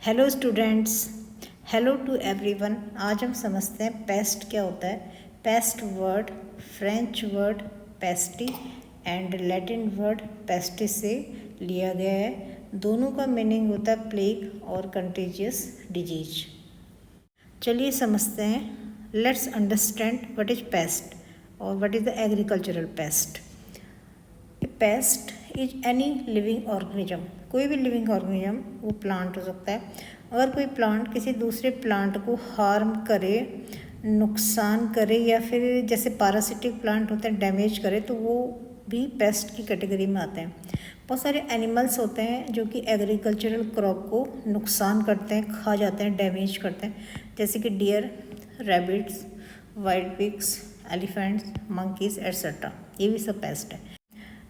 Hello students, hello to everyone. आज हम समझते हैं पेस्ट क्या होता है। पेस्ट वर्ड फ्रेंच वर्ड पेस्टी एंड लैटिन वर्ड पेस्टिस से लिया गया है। दोनों का मीनिंग होता है प्लेग और कंटेजियस डिजीज। चलिए समझते हैं। Let's understand what is pest और what is the agricultural pest. Pest is any living organism. कोई भी लिविंग ऑर्गेनिज्म, वो प्लांट हो सकता है। अगर कोई प्लांट किसी दूसरे प्लांट को हार्म करे, नुकसान करे, या फिर जैसे पैरासिटिक प्लांट होते हैं डैमेज करे, तो वो भी पेस्ट की कैटेगरी में आते हैं। बहुत सारे एनिमल्स होते हैं जो कि एग्रीकल्चरल क्रॉप को नुकसान करते हैं, खा जाते हैं, डैमेज करते हैं, जैसे कि deer, rabbits, wild pigs, elephants, monkeys etcetera. ये भी सब पेस्ट है।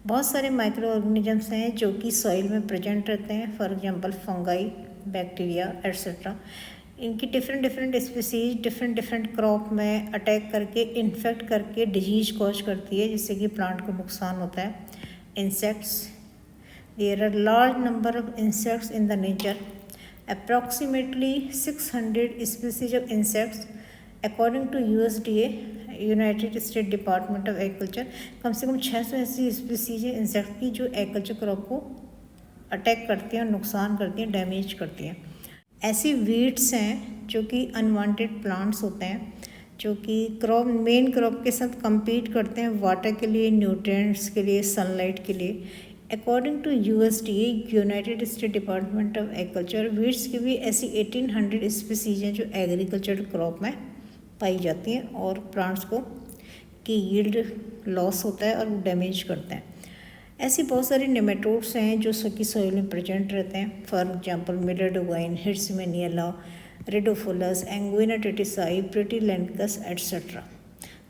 बहुत सारे माइक्रो ऑर्गेनिजम्स हैं जो कि सॉइल में प्रेजेंट रहते हैं। For example fungi, bacteria etcetera. इनकी डिफरेंट स्पीसीज डिफरेंट क्रॉप में अटैक करके, इन्फेक्ट करके डिजीज कॉज करती है, जिससे कि प्लांट को नुकसान होता है। Insects, there are large number of insects in the nature. Approximately 600 species of insects according to USDA, United State Department of Agriculture. कम से कम 600 ऐसी स्पीसीज है इंसेक्ट की जो एग्रीकल्चर क्रॉप को अटैक करती हैं, नुकसान करती हैं, डैमेज करती हैं। ऐसी वीड्स हैं जो कि अनवांटेड प्लांट्स होते हैं, जो कि मेन क्रॉप के साथ compete करते हैं वाटर के लिए, न्यूट्रिएंट्स के लिए, सनलाइट के लिए। According to USDA, United State Department of Agriculture, weeds की भी ऐसी 1800 स्पीसीज हैं जो एग्रीकल्चर क्रॉप में पाई जाती हैं और प्लांट्स को की यील्ड लॉस होता है और वो डैमेज करते हैं। ऐसी बहुत सारी नेमेटोड्स हैं जो कि सॉइल में प्रेजेंट रहते हैं। For example Meloidogyne, Hirschmanniella, Radopholus, Anguina tritici, Pratylenchus etcetera.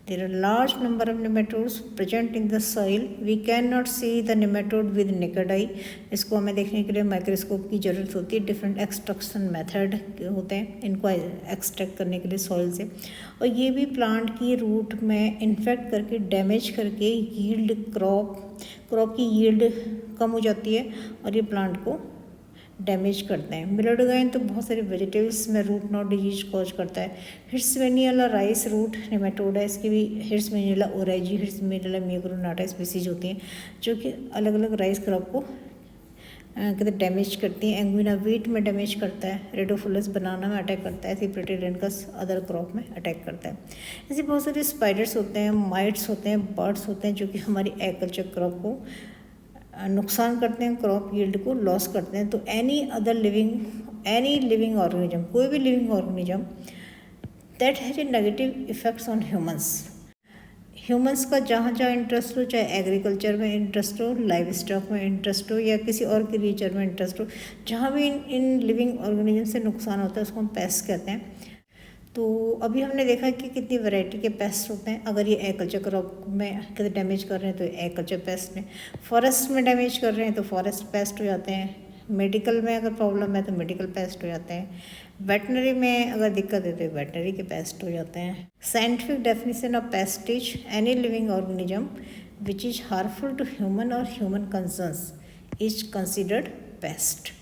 There are large number of nematodes present in the soil. We cannot see the nematode with naked eye. इसको हमें देखने के लिए माइक्रोस्कोप की ज़रूरत होती है। डिफरेंट एक्सट्रैक्शन मेथड होते हैं इनको एक्सट्रैक्ट करने के लिए सॉइल से, और ये भी प्लांट की रूट में इन्फेक्ट करके, डैमेज करके यील्ड क्रॉप की यील्ड कम हो जाती है और ये प्लांट को डैमेज करते हैं। मिलेडोगाइन तो बहुत सारे वेजिटेबल्स में रूट नॉट डिजीज कॉज करता है। हिर्समेनियला राइस रूट नेमेटोड है, इसकी भी हिर्समेनियला ओरेजी, हिर्समेनियला मैक्रोनाटा स्पीसीज होती हैं जो कि अलग अलग राइस क्रॉप को कहते डैमेज करती हैं। एंगुइना वीट में डैमेज करता है, रेडोफुलस बनाना में अटैक करता है, ऐसे प्रेटिलेंकस अदर क्रॉप में अटैक करता है। ऐसे बहुत सारे स्पाइडर्स होते हैं, माइट्स होते हैं, बर्ड्स होते हैं जो कि हमारी एग्रीकल्चर क्रॉप को नुकसान करते हैं, क्रॉप यील्ड को लॉस करते हैं। तो एनी लिविंग ऑर्गेनिज्म, कोई भी living organism that has a negative effects on humans का जहाँ इंटरेस्ट हो, चाहे एग्रीकल्चर में इंटरेस्ट हो, लाइव स्टॉक में इंटरेस्ट हो, या किसी और क्रिएचर में इंटरेस्ट हो, जहाँ भी इन लिविंग ऑर्गेनिज्म से नुकसान होता है उसको हम पेस्ट कहते हैं। तो अभी हमने देखा कि कितनी वैरायटी के पेस्ट होते हैं। अगर ये एग्रीकल्चर क्रॉप में कितने डैमेज कर रहे हैं तो एग्रीकल्चर पेस्ट हैं, फॉरेस्ट में डैमेज कर रहे हैं तो फॉरेस्ट पेस्ट हो जाते हैं, मेडिकल में अगर प्रॉब्लम है तो मेडिकल पेस्ट हो जाते हैं, वेटनरी में अगर दिक्कत है तो वेटनरी के पेस्ट हो जाते हैं। Scientific definition of pest is any living organism which is harmful to human और human concerns is considered paste.